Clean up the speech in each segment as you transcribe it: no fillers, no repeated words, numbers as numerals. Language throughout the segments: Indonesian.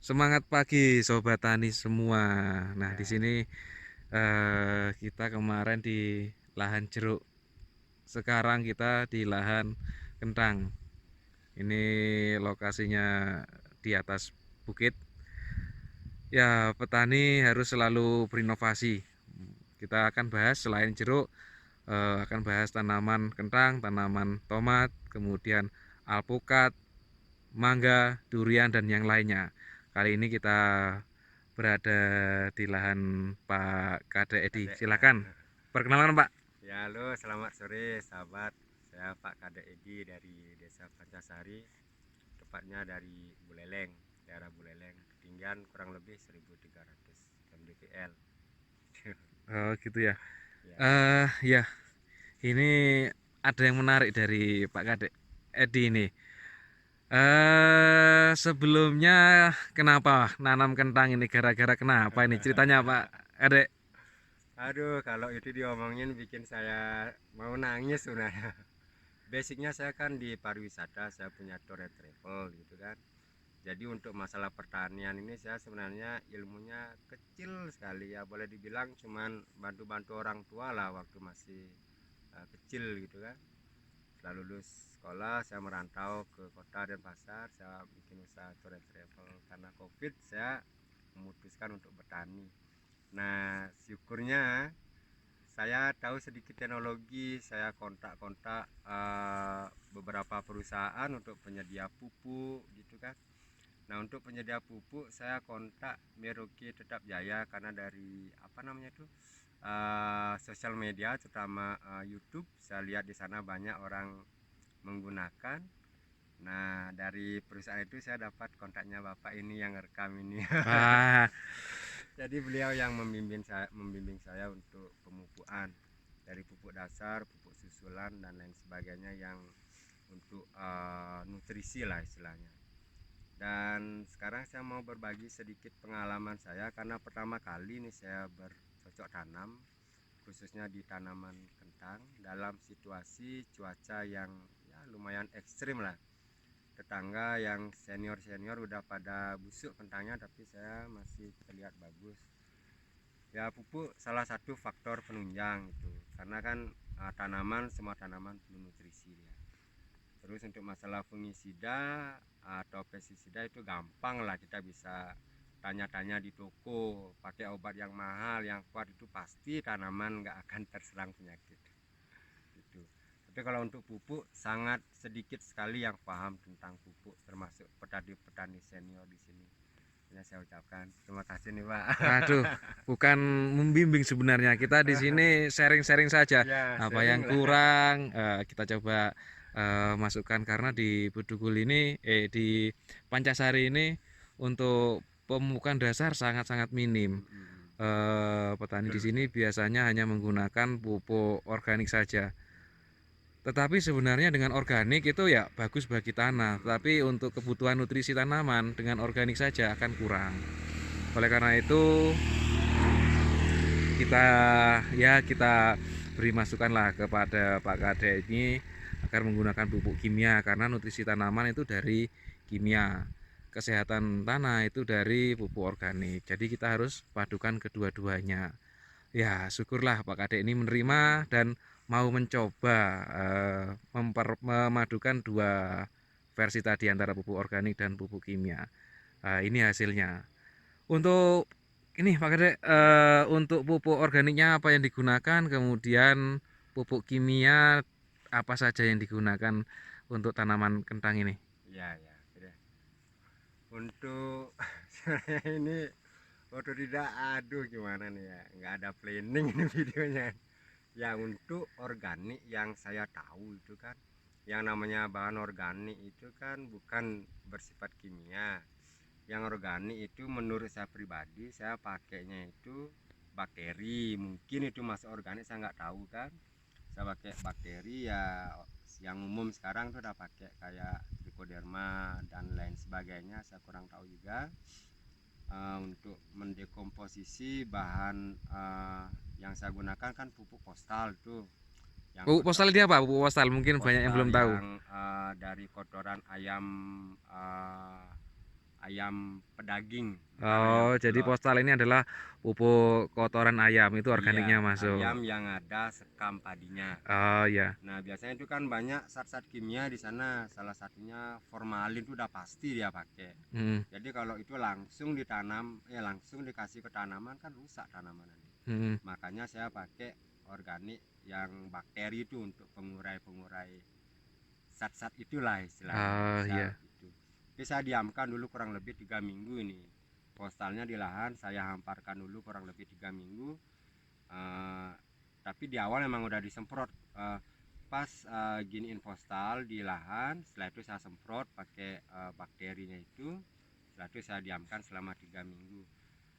Semangat pagi Sobat Tani semua. Nah, di Ya, sini kita kemarin di lahan jeruk. Sekarang kita di lahan kentang. Ini lokasinya di atas bukit. Ya, petani harus selalu berinovasi. Kita akan bahas selain jeruk, akan bahas tanaman kentang, tanaman tomat, kemudian alpukat, mangga, durian dan yang lainnya. Kali ini kita berada di lahan Pak Kade Edi. Kadek ya. Silakan perkenalkan Pak. Ya, halo, selamat sore sahabat. Saya Pak Kadek Edi dari Desa Pancasari, tepatnya dari Buleleng, daerah Buleleng, ketinggian kurang lebih 1.300 mdpl. Oh gitu ya. Ya, Ya, ini ada yang menarik dari Pak Kade Edi ini. Sebelumnya kenapa nanam kentang ini? Gara-gara kenapa ini? Ceritanya Pak Kade. aduh, kalau itu diomongin bikin saya mau nangis sebenarnya. Basicnya saya kan di pariwisata, saya punya tour and travel gitu kan. Jadi untuk masalah pertanian ini saya sebenarnya ilmunya kecil sekali ya, boleh dibilang cuman bantu-bantu orang tua lah waktu masih kecil gitu kan. Setelah lulus sekolah saya merantau ke kota dan pasar, saya bikin usaha tour and travel. Karena covid saya memutuskan untuk bertani. Nah, syukurnya saya tahu sedikit teknologi, saya kontak-kontak beberapa perusahaan untuk penyedia pupuk gitu kan. Nah, untuk penyedia pupuk saya kontak Merauke Tetap Jaya karena dari apa namanya itu sosial media terutama YouTube saya lihat di sana banyak orang menggunakan. Nah, dari perusahaan itu saya dapat kontaknya Bapak ini yang rekam ini. Wah, Jadi beliau yang membimbing saya untuk pemupukan dari pupuk dasar, pupuk susulan dan lain sebagainya yang untuk nutrisi lah istilahnya. Dan sekarang saya mau berbagi sedikit pengalaman saya karena pertama kali ini saya bercocok tanam khususnya di tanaman kentang dalam situasi cuaca yang ya lumayan ekstrim lah. Tetangga yang senior-senior udah pada busuk kentangnya tapi saya masih terlihat bagus. Ya, pupuk salah satu faktor penunjang itu karena kan tanaman, semua tanaman penuh nutrisi ya. Terus untuk masalah fungisida atau pestisida itu gampang lah, kita bisa tanya-tanya di toko, pakai obat yang mahal yang kuat itu pasti tanaman nggak akan terserang penyakit gitu. Tapi kalau untuk pupuk sangat sedikit sekali yang paham tentang pupuk, termasuk petani-petani senior di sini. Ya, saya ucapkan terima kasih nih Pak. aduh, bukan membimbing sebenarnya. Kita di sini sharing-sharing saja. Ya, Apa sharing yang lah. kurang kita coba masukkan karena di Bedugul ini di Pancasari ini untuk pemupukan dasar sangat-sangat minim. Petani di Betul sini betul. biasanya hanya menggunakan pupuk organik saja. Tetapi sebenarnya dengan organik itu ya bagus bagi tanah, tapi untuk kebutuhan nutrisi tanaman dengan organik saja akan kurang. Oleh karena itu kita beri masukan lah kepada Pak Kade ini agar menggunakan pupuk kimia karena nutrisi tanaman itu dari kimia, kesehatan tanah itu dari pupuk organik. Jadi kita harus padukan kedua-duanya. Ya, syukurlah Pak Kade ini menerima dan mau mencoba memadukan dua versi tadi antara pupuk organik dan pupuk kimia. Ini hasilnya. Untuk ini Pak Kade, Ya, untuk pupuk organiknya apa yang digunakan, kemudian pupuk kimia apa saja yang digunakan untuk tanaman kentang ini? ya, ya. Sudah. Untuk saya ini otodidak, aduh gimana nih ya, nggak ada planning ini videonya. Ya, untuk organik yang saya tahu itu kan, yang namanya bahan organik itu kan bukan bersifat kimia. Yang organik itu menurut saya pribadi saya pakainya itu bakteri, mungkin itu masuk organik saya nggak tahu kan. Saya pakai bakteri ya, yang umum sekarang tuh udah pakai kayak trichoderma dan lain sebagainya, saya kurang tahu juga. Untuk mendekomposisi bahan yang saya gunakan kan pupuk postal tuh, yang Pupuk kotor, postal ini apa? Pupuk postal mungkin banyak yang postal belum tahu. yang dari kotoran ayam, ayam pedaging. Oh, jadi telur. postal ini adalah pupuk kotoran ayam, itu organiknya Iya, masuk. ayam yang ada sekam padinya. Oh ya. Nah, biasanya itu kan banyak zat-zat kimia di sana, salah satunya formalin itu udah pasti dia pakai. Hmm. Jadi kalau itu langsung ditanam, langsung dikasih ke tanaman kan rusak tanaman nanti. Hmm. Makanya saya pakai organik yang bakteri itu untuk pengurai-pengurai zat-zat itulah istilahnya. Oh iya. Itu. Tapi saya diamkan dulu kurang lebih 3 minggu ini. Postalnya di lahan saya hamparkan dulu kurang lebih 3 minggu. Tapi di awal memang udah disemprot. Pas giniin postal di lahan, setelah itu saya semprot pakai bakterinya itu. Setelah itu saya diamkan selama 3 minggu.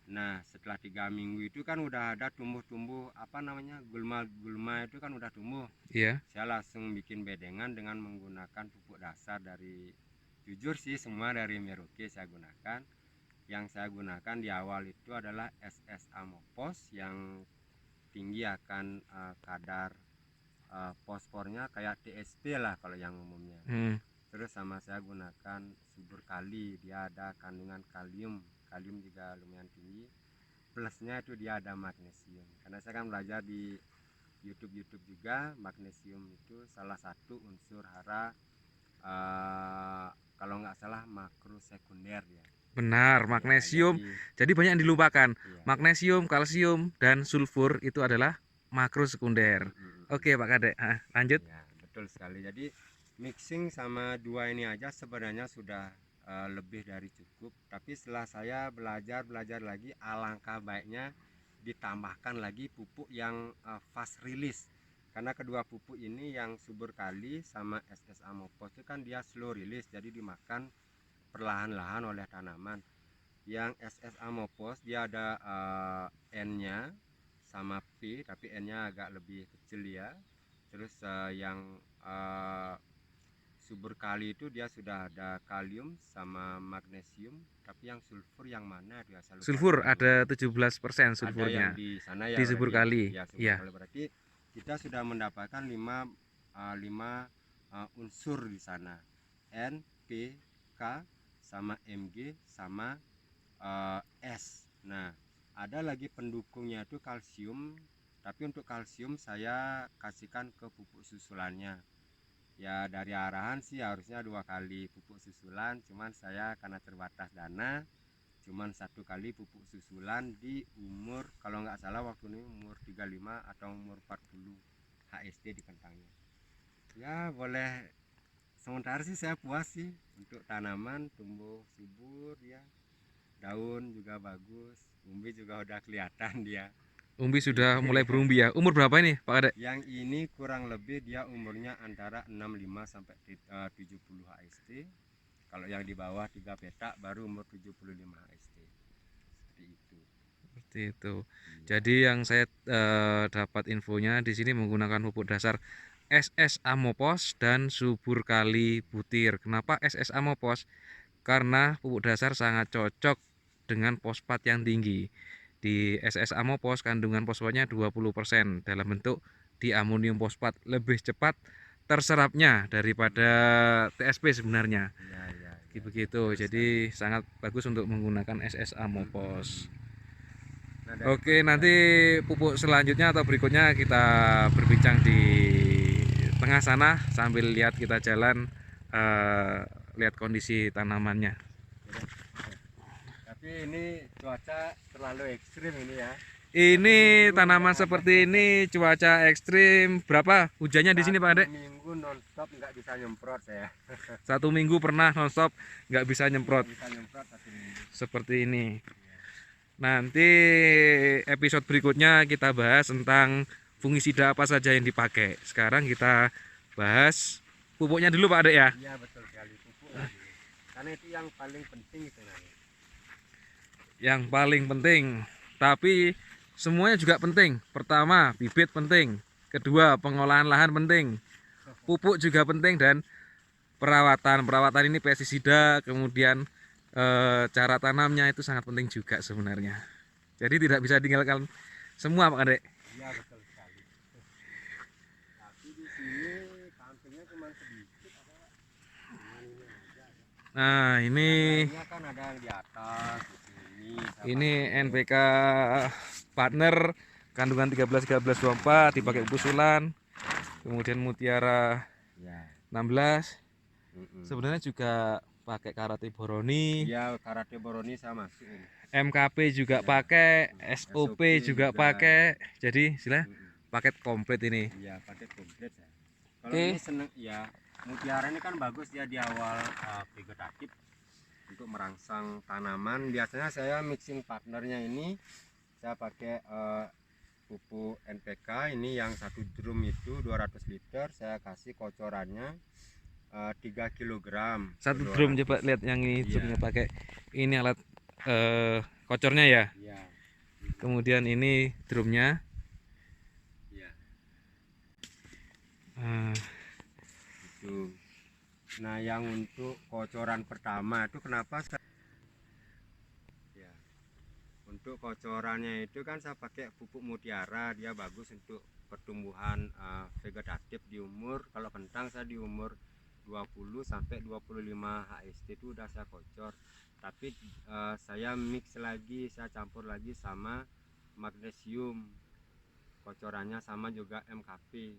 Nah, setelah 3 minggu itu kan udah ada tumbuh-tumbuh apa namanya, gulma-gulma itu kan udah tumbuh. Iya. Saya langsung bikin bedengan dengan menggunakan pupuk dasar dari, jujur sih semua dari Merauke saya gunakan. Yang saya gunakan di awal itu adalah SS Amopos yang tinggi akan kadar fosfornya kayak TSP lah kalau yang umumnya. Terus sama saya gunakan subur kali, dia ada kandungan kalium juga lumayan tinggi. Plusnya itu dia ada magnesium, karena saya kan belajar di YouTube juga, magnesium itu salah satu unsur hara kalau nggak salah makro sekunder ya. Benar, magnesium. Jadi banyak yang dilupakan. Magnesium, kalsium, dan sulfur itu adalah makro sekunder. Oke Pak Kadek, lanjut. Ya, betul sekali. Jadi mixing sama dua ini aja sebenarnya sudah lebih dari cukup. Tapi setelah saya belajar lagi, alangkah baiknya ditambahkan lagi pupuk yang fast release. Karena kedua pupuk ini yang subur kali sama SS Amopos itu kan dia slow release, jadi dimakan perlahan-lahan oleh tanaman. Yang SS Amopos dia ada N-nya sama P, tapi N-nya agak lebih kecil ya. Terus yang subur kali itu dia sudah ada kalium sama magnesium, tapi yang sulfur yang mana dia selalu sulfur ada 17% sulfurnya. ada yang di sana ya, di subur kali. Ya, Iya. berarti kita sudah mendapatkan 5 unsur di sana, N, P, K sama Mg sama S. Nah, ada lagi pendukungnya itu kalsium, tapi untuk kalsium saya kasihkan ke pupuk susulannya. Ya dari arahan sih harusnya 2 kali pupuk susulan, cuman saya karena terbatas dana cuman 1 kali pupuk susulan di umur, kalau nggak salah waktu ini umur 35 atau umur 40 HST di kentangnya. Ya boleh, sementara sih saya puas sih, untuk tanaman tumbuh subur ya, daun juga bagus, umbi juga udah kelihatan dia. Umbi sudah mulai berumbi ya. Umur berapa ini Pak Kadek? Yang ini kurang lebih dia umurnya antara 65 sampai 70 HST. Kalau yang di bawah 3 petak baru umur 75 HST. Seperti itu. Seperti itu. Jadi yang saya dapat infonya di sini menggunakan pupuk dasar SS Amopos dan subur kali butir. Kenapa SS Amopos? Karena pupuk dasar sangat cocok dengan fosfat yang tinggi. Di SS Amopos kandungan fosfatnya 20% dalam bentuk diamonium fosfat, lebih cepat terserapnya daripada TSP sebenarnya. Begitu. Jadi sangat bagus untuk menggunakan SS Amopos. Oke, nanti pupuk selanjutnya atau berikutnya kita berbincang di tengah sana sambil lihat kita jalan, lihat kondisi tanamannya. Tapi ini cuaca terlalu ekstrim ini ya. Ini tanaman seperti ini cuaca ekstrim. Berapa hujannya di sini Pak Kadek? 1 minggu nonstop nggak bisa nyemprot saya. 1 minggu pernah nonstop nggak bisa nyemprot. Bisa nyemprot 1 minggu. Seperti ini. Nanti episode berikutnya kita bahas tentang fungisida apa saja yang dipakai. Sekarang kita bahas pupuknya dulu Pak Kadek ya. Iya betul sekali, pupuk lagi. Karena itu yang paling penting itu nanti. Yang paling penting, tapi semuanya juga penting. Pertama, bibit penting. Kedua, pengolahan lahan penting. Pupuk juga penting dan perawatan. Perawatan ini pestisida, kemudian cara tanamnya itu sangat penting juga sebenarnya. Jadi tidak bisa tinggalkan semua Pak Kadek. Iya betul sekali. Tapi di sini sampingnya cuma sedikit, cuman ini aja. Nah, ini Lainnya kan ada yang di atas di sini. Saya ini pakai. NPK partner kandungan 13 dipakai Iya. usulan. Kemudian Mutiara Ya. 16. Mm-mm. Sebenarnya juga pakai Karate Boroni, Iya, karate boroni saya masukin. MKP juga Ya. pakai, SOP SOP juga juga ya. pakai. Jadi istilah Mm-mm. paket komplit ini. Iya, pakai komplit ya. Kalau Oke. ini seneng ya, mutiara ini kan bagus ya di awal vegetatif untuk merangsang tanaman. Biasanya saya mixing partnernya ini saya pakai pupuk NPK ini yang satu drum itu 200 liter, saya kasih kocorannya 3 kilogram per Satu drum, 200. coba lihat yang ini Iya. drumnya pakai ini alat kocornya ya. Iya. Kemudian ini drumnya. Iya. Nah, Itu. Nah, yang untuk kocoran pertama itu kenapa saya ya, untuk kocorannya itu kan saya pakai pupuk mutiara, dia bagus untuk pertumbuhan vegetatif di umur, kalau kentang saya di umur 20 sampai 25 HST itu udah saya kocor. Tapi saya mix lagi, saya campur lagi sama magnesium. Kocorannya sama juga MKP.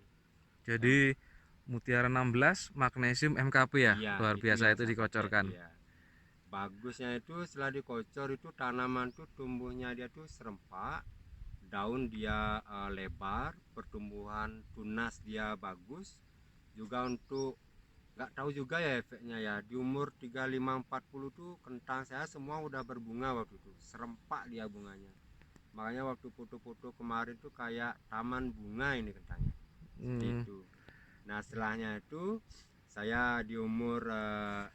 jadi Mutiara 16, magnesium, MKP ya. Iya, Luar itu biasa yang itu saya pakai. dikocorkan. Iya. Bagusnya itu setelah dikocor itu tanaman tuh tumbuhnya dia tuh serempak, daun dia lebar, pertumbuhan tunas dia bagus. Juga untuk nggak tahu juga ya efeknya ya, di umur 35-40 tuh kentang saya semua udah berbunga waktu itu, serempak dia bunganya. Makanya waktu foto-foto kemarin tuh kayak taman bunga ini kentangnya, seperti Hmm, itu. Nah setelahnya itu saya di umur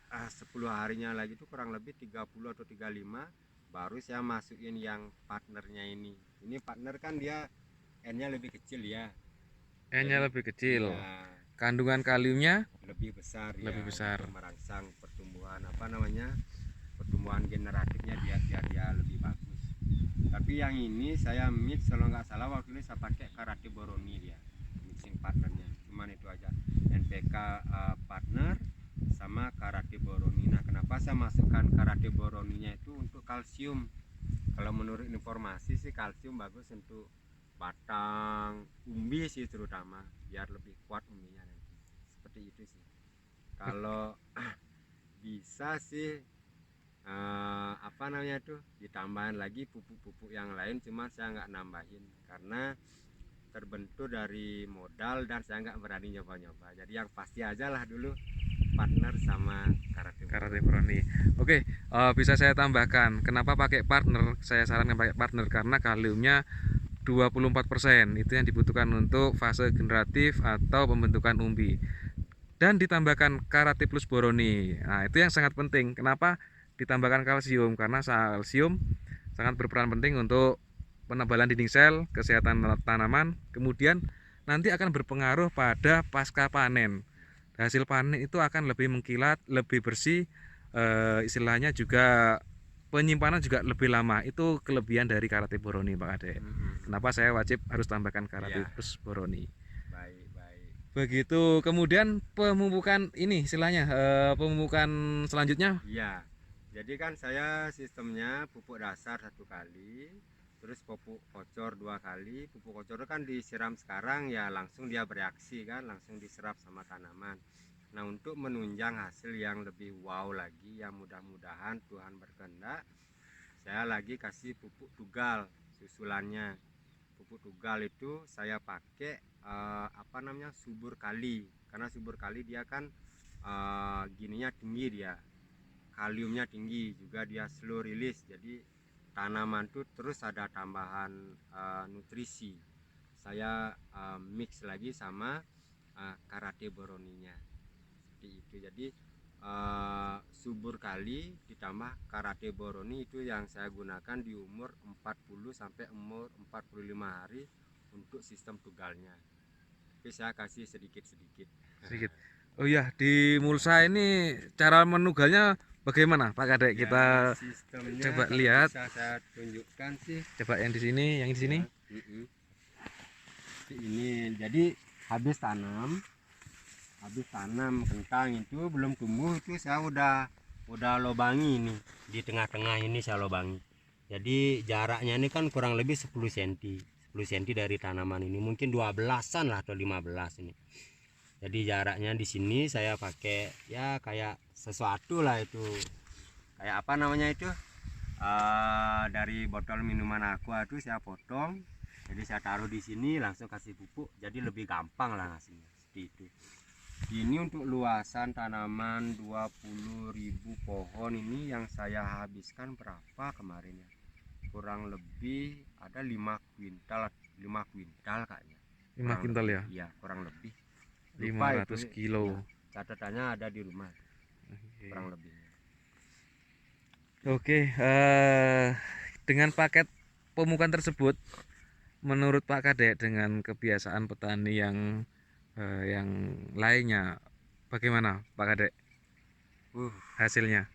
10 harinya lagi tuh kurang lebih 30 atau 35 baru saya masukin yang partnernya ini. Ini partner kan dia N-nya lebih kecil ya. N-nya Jadi lebih kecil. ya Kandungan kaliumnya lebih besar lebih ya besar. untuk merangsang pertumbuhan apa namanya? Pertumbuhan generatifnya dia lebih bagus. Tapi yang ini saya mix kalau nggak salah waktu ini saya pakai Karate Boroni dia mixing partnernya. Cuman itu aja NPK partner sama Karate Boroni. Nah kenapa saya masukkan Karate Boroninya itu untuk kalsium. Kalau menurut informasi sih kalsium bagus untuk batang umbi sih terutama biar lebih kuat umbinya nanti. Seperti itu sih. Kalau bisa sih apa namanya tuh ditambahin lagi pupuk-pupuk yang lain, cuma saya nggak nambahin karena terbentuk dari modal dan saya nggak berani nyoba-nyoba, jadi yang pasti aja lah dulu partner sama karate Karate Boroni. Brownie. Oke, bisa saya tambahkan. Kenapa pakai partner? Saya sarankan pakai partner karena kaliumnya 24%. Itu yang dibutuhkan untuk fase generatif atau pembentukan umbi. Dan ditambahkan Karate Plus Boroni. Nah, itu yang sangat penting. Kenapa ditambahkan kalsium? Karena kalsium sangat berperan penting untuk penebalan dinding sel, kesehatan tanaman, kemudian nanti akan berpengaruh pada pasca panen. Hasil panen itu akan lebih mengkilat, lebih bersih, istilahnya juga penyimpanan juga lebih lama. Itu kelebihan dari Karate Boroni, Pak Ade. Kenapa saya wajib harus tambahkan Karate Iya, Plus Boroni? baik baik. Begitu. Kemudian pemupukan ini istilahnya pemupukan selanjutnya. Iya, jadi kan saya sistemnya pupuk dasar 1 kali, terus pupuk kocor 2 kali. Pupuk kocor kan disiram sekarang ya langsung dia bereaksi kan, langsung diserap sama tanaman. Nah untuk menunjang hasil yang lebih wow lagi, yang mudah-mudahan Tuhan berkehendak, saya lagi kasih pupuk tugal susulannya. Pupuk tugal itu saya pakai apa namanya subur kali, karena subur kali dia kan gininya tinggi dia, kaliumnya tinggi juga, dia slow release, jadi tanaman tuh terus ada tambahan nutrisi. Saya mix lagi sama Karate Boroninya seperti itu. Jadi subur kali ditambah Karate Boroni itu yang saya gunakan di umur 40 sampai umur 45 hari untuk sistem tugalnya. Tapi saya kasih sedikit-sedikit. Sedikit. Oh iya, di Mulsa ini cara menugalnya bagaimana, Pak Kadek? Ya, Kita sistemnya coba kalau lihat. bisa saya tunjukkan sih. Coba yang di sini, yang di sini. Ya, ini jadi habis tanam kentang itu belum tumbuh itu saya udah udah lobangi ini di tengah-tengah ini saya lobangi. Jadi jaraknya ini kan kurang lebih 10 cm. 10 cm dari tanaman ini mungkin 12-an lah atau 15 ini. Jadi jaraknya di sini saya pakai ya kayak sesuatu lah itu. Kayak apa namanya itu? Dari botol minuman aqua itu saya potong. Jadi saya taruh di sini langsung kasih pupuk. Jadi lebih gampang lah ngasihnya. Seperti itu. Ini untuk luasan tanaman 20.000 pohon ini yang saya habiskan berapa kemarin ya? Kurang lebih ada 5 kuintal kayaknya. 5 kintal ya? Iya, kurang lebih. Lupa 500 itu, kilo. ya, catatannya ada di rumah. Oke. Kurang lebih. Oke, dengan paket pemupukan tersebut, menurut Pak Kadek dengan kebiasaan petani yang lainnya, bagaimana Pak Kadek hasilnya?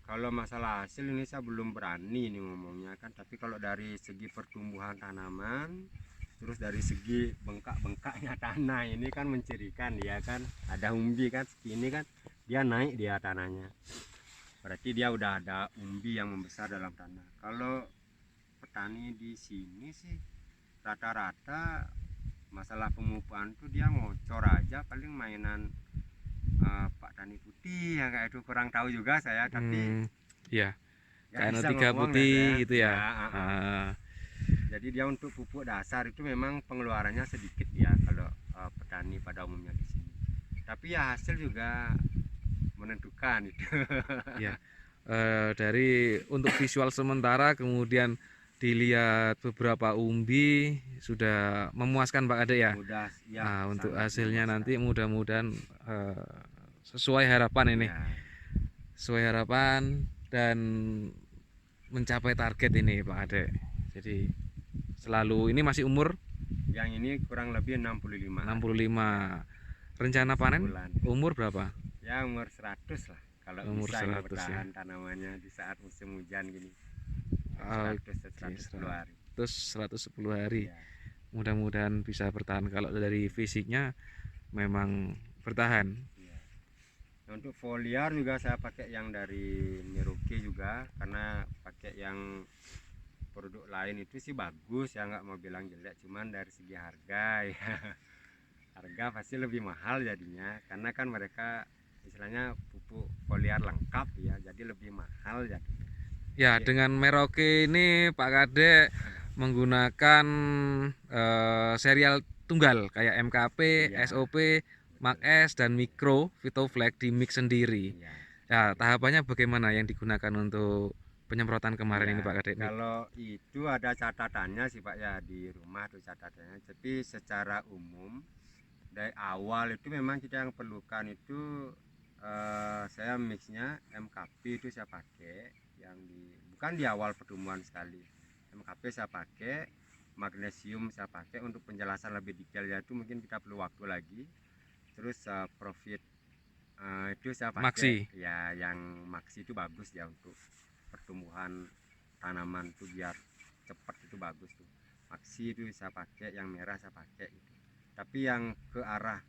Kalau masalah hasil ini saya belum berani nih ngomongnya kan, tapi kalau dari segi pertumbuhan tanaman, terus dari segi bengkak-bengkaknya tanah ini kan mencirikan dia kan, ada umbi kan segini kan, dia naik dia tanahnya. Berarti dia udah ada umbi yang membesar dalam tanah. Kalau petani di sini sih rata-rata masalah pemupukan tuh dia ngocor aja, paling mainan Pak Tani Putih yang kayak itu, kurang tahu juga saya, tapi ya ya KNO bisa 3 ngomong putih gitu ya. Jadi dia untuk pupuk dasar itu memang pengeluarannya sedikit ya kalau petani pada umumnya di sini. Tapi ya hasil juga menentukan itu. Ya, dari untuk visual sementara kemudian dilihat beberapa umbi sudah memuaskan Pak Ade ya. Mudah ya. Nah, untuk sangat hasilnya memuaskan. nanti mudah-mudahan sesuai harapan ini. Ya. Sesuai harapan dan mencapai target ini Pak Ade. Jadi selalu ini masih umur Yang ini kurang lebih 65. 65. Rencana panen Sebulan. umur berapa? Ya umur 100 lah. Kalau Umur bisa 100 bertahan ya. tanamannya di saat musim hujan gini. Oke, 110 hari. terus 110 hari. Ya. Mudah-mudahan bisa bertahan. Kalau dari fisiknya memang bertahan. Ya. Nah, untuk foliar juga saya pakai yang dari Merauke juga, karena pakai yang produk lain itu sih bagus ya, nggak mau bilang jelek, cuman dari segi harga ya harga pasti lebih mahal jadinya, karena kan mereka istilahnya pupuk foliar lengkap ya, jadi lebih mahal ya. Ya, dengan Merauke ini Pak Kade menggunakan serial tunggal kayak MKP, Iya, SOP, Mark S dan Mikro Vitoflex di mix sendiri. iya. Ya, tahapannya bagaimana yang digunakan untuk penyemprotan kemarin Iya, ini Pak Kade? kalau itu ada catatannya sih Pak ya, di rumah tuh catatannya. Tapi secara umum dari awal itu memang kita yang perlukan itu saya mixnya MKP itu saya pakai yang bukan di awal pertumbuhan sekali. MKP saya pakai, magnesium saya pakai untuk penjelasan lebih detailnya itu mungkin kita perlu waktu lagi. Terus profit itu saya pakai Maxi. ya, yang Maxi itu bagus ya untuk pertumbuhan tanaman tuh biar cepat, itu bagus tuh. Maxi itu saya pakai, yang merah saya pakai itu. Tapi yang ke arah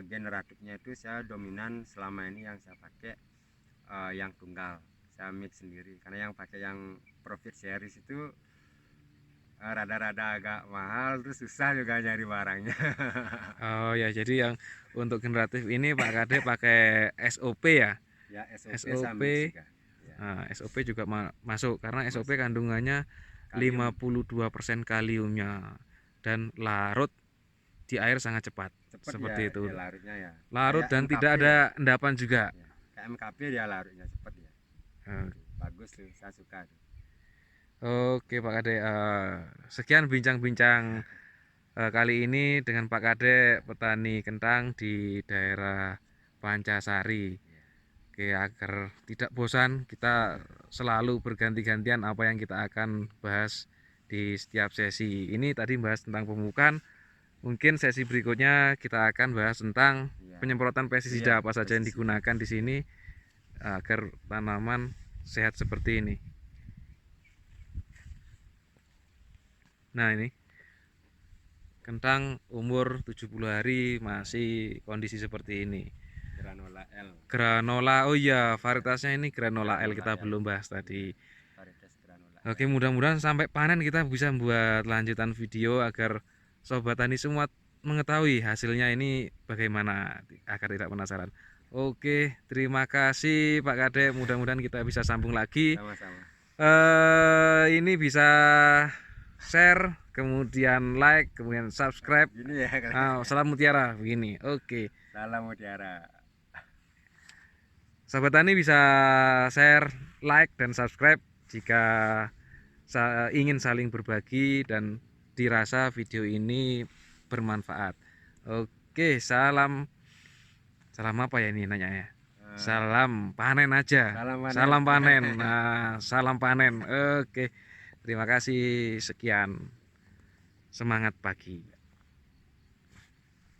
generatifnya itu saya dominan selama ini yang saya pakai yang tunggal, saya mix sendiri, karena yang pakai yang profit series itu rada-rada agak mahal, terus susah juga nyari barangnya. Oh ya, jadi yang untuk generatif ini Pak Kade pakai SOP ya? Ya SOP, SOP. saya mix juga. Ya. Nah, SOP juga masuk karena SOP Masuk. kandungannya Kalium. 52% kaliumnya dan larut di air sangat cepat. Cepet Seperti ya, itu. ya larutnya ya. Larut Kayak dan MKP tidak ada endapan juga. ya. Kayak MKP dia larutnya cepet ya. Bagus tuh, saya suka tuh. Oke Pak Kade, sekian bincang-bincang kali ini dengan Pak Kade, petani kentang di daerah Pancasari. Oke, agar tidak bosan kita selalu berganti-gantian apa yang kita akan bahas di setiap sesi. Ini tadi bahas tentang pemupukan, mungkin sesi berikutnya kita akan bahas tentang penyemprotan pestisida apa saja yang digunakan di sini agar tanaman sehat seperti ini. Nah, ini kentang umur 70 hari masih kondisi seperti ini. Granola L. Granola. Oh iya, varietasnya ini Granola L, Granola kita L. belum bahas tadi. Varietas Granola Oke, L. mudah-mudahan sampai panen kita bisa buat lanjutan video agar sobat tani semua mengetahui hasilnya ini bagaimana agar tidak penasaran. Oke, terima kasih Pak Kadek. Mudah-mudahan kita bisa sambung lagi. Sama-sama. Ini bisa share, kemudian like, kemudian subscribe. Gini ya. Salam Mutiara begini. Oke. Salam Mutiara. Sahabat Tani bisa share, like, dan subscribe jika ingin saling berbagi dan dirasa video ini bermanfaat. Oke, salam apa ya ini nanya ya? Salam panen aja. Salam panen. Nah, salam panen. Oke. Terima kasih, sekian. Semangat pagi.